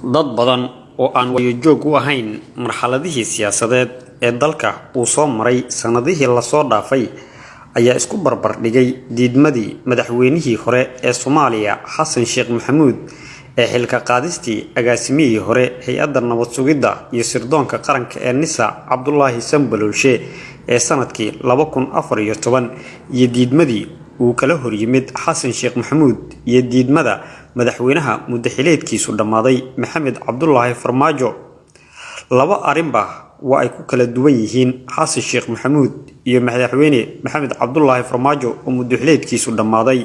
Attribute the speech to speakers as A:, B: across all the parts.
A: dad badan oo aan wajoog u ahayn marxaladihii siyaasadeed ee dalka uu soo maray sanadihii la soo dhaafay ayaa isku barbar dhigay diidmadii madaxweynihii hore ee Soomaaliya Xasan Sheekh Maxamuud ee xilka qaadistii agaasimihii hore hay'adda nabad sugidda iyo sirdoonka qaranka ee NISA Cabdullaahi Sanbalolshe ee sanadkii 2014 iyo diidmadii uu kala hor yimid Xasan Sheekh Maxamuud iyo diidmada madaxweynaha muddaxileedkiisu dhamaaday Maxamed Cabdullaahi Farmaajo laba arinba waa ay ku kala duwan yihiin Xasan Sheekh Maxamuud iyo madaxweyne Maxamed Cabdullaahi Farmaajo oo muddaxileedkiisu dhamaaday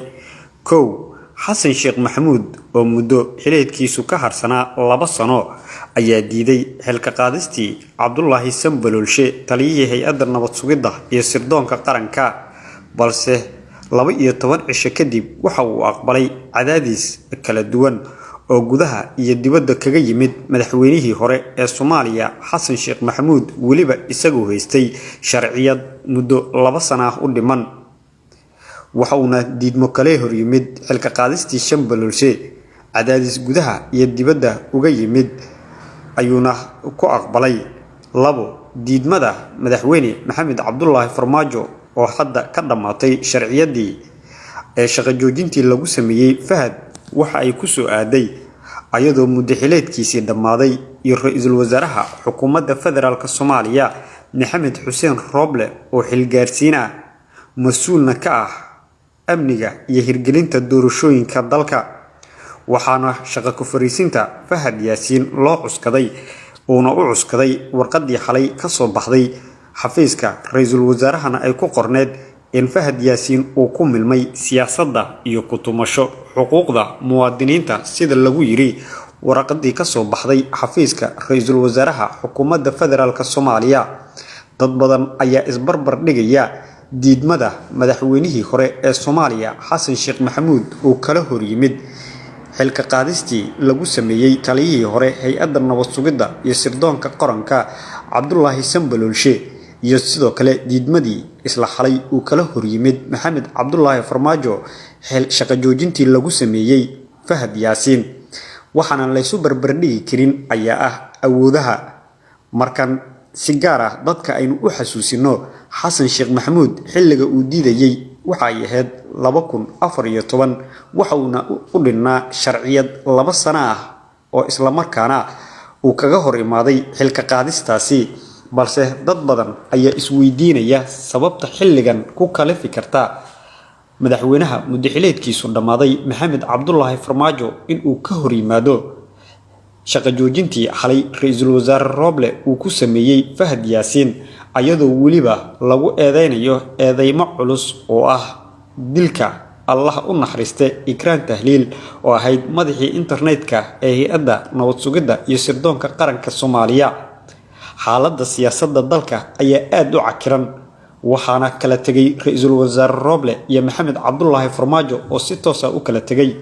A: Xasan Sheekh Maxamuud oo muddo xileedkiisu ka harsanaa 2 sano ayaa diiday xilka qaadistii Cabdullaahi Sanbalolshe taliyihii hay'adda nabad sugidda iyo sirdoonka qaranka balse 12 cisho kadib waxa uu aqbalay cadaadis kala duwan oo gudaha iyo dibadda kaga yimid madaxweynihii hore ee Soomaaliya Xasan Sheekh Maxamuud waliba isagoo haystay sharciyad muddo 2 sano u dhiman waxauna diidmo kale hor yimid xilka qaadistii Sanbalolshe cadaadis gudaha iyo dibadda uga yimid ayuuna ku aqbalay diidmada madaxweyne Maxamed Cabdullaahi Farmaajo oo hadda ka dhamaatay sharciyadii ee shaqo joojintii lagu sameeyay Fahad waxa ay ku soo aaday ayadoo muddaxileedkiisii dhamaaday iyo ra'iisul wasaaraha xukuumadda federaalka Soomaaliya Maxamed Xuseen Roble oo xilgaarsiina mas'uulna ka ah amniga iyo hirgelinta doorashooyinka dalka waxaana shaqo ku fariisinta Fahad Yaasiin loo cuskaday warqadii xalay ka soo baxday xafiiska ra'iisul wasaarahana ay ku qorneed in Fahad Yaasiin uu ku milmay siyaasadda iyo ku tumasho xuquuqda muwaadiniinta sida lagu yiri warqadii ka soo baxday xafiiska ra'iisul wasaaraha xukuumadda federaalka Soomaaliya dad badan ayaa isbarbar dhigaya diidmada madaxweynihii hore ee Soomaaliya Xasan Sheekh Maxamuud oo kala hor yimid xilka qaadistii lagu sameeyay taliyihii hore hay'adda nabad sugidda iyo sirdoonka qaranka Cabdullaahi Sanbalolshe iyo sidoo kale diidmadii isla xalay uu kala hor yimid Maxamed Cabdullaahi Farmaajo shaqo joojintii lagu sameeyay Fahad Yaasiin waxaana la isu barbar dhigi karin ayaa ah awoodaha markan si gaar ah dadka aynu u xasuusino Xasan Sheekh Maxamuud xilliga uu diidayay waxa ay ahayd 2014 waxauna u dhinnaa sharciyad 2 sano ah oo isla markaana uu kaga hor imaaday xilka qaadistaasi balse dad badan ayaa isweydiinaya sababta xilligan ku kala fikirta madaxweynaha muddaxileedkiisu dhamaaday Maxamed Cabdullaahi Farmaajo in uu ka hor yimaado shaqo joojintii xalay ra'iisul wasaare Roble uu ku sameeyay Fahad Yaasiin ayadoo waliba lagu eedeynayo eedeymo culus oo ah dilka Allah u naxariistay Ikraan Tahliil oo ahayd madaxii internetka ee hay'adda nabad sugidda iyo sirdoonka qaranka Soomaaliya xaaladda siyaasadda dalka ayaa aad u cakiran waxaana kala tagay ra'iisul wasaare Roble iyo Maxamed Cabdullaahi Farmaajo oo si toos ah u kala tagay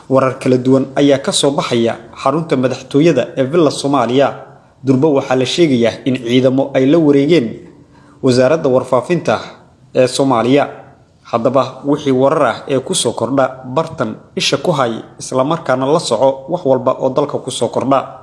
A: warar kala duwan ayaa ka soo baxaya xarunta madaxtooyada ee Villa Soomaaliya durba waxa la sheegayaa in ciidamo ay la wareegeen wasaaradda warfaafinta ee Soomaaliya haddaba wixii warar ah ee ku soo kordha bartan isha ku hay isla markaana la soco wax walba oo dalka ku soo kordha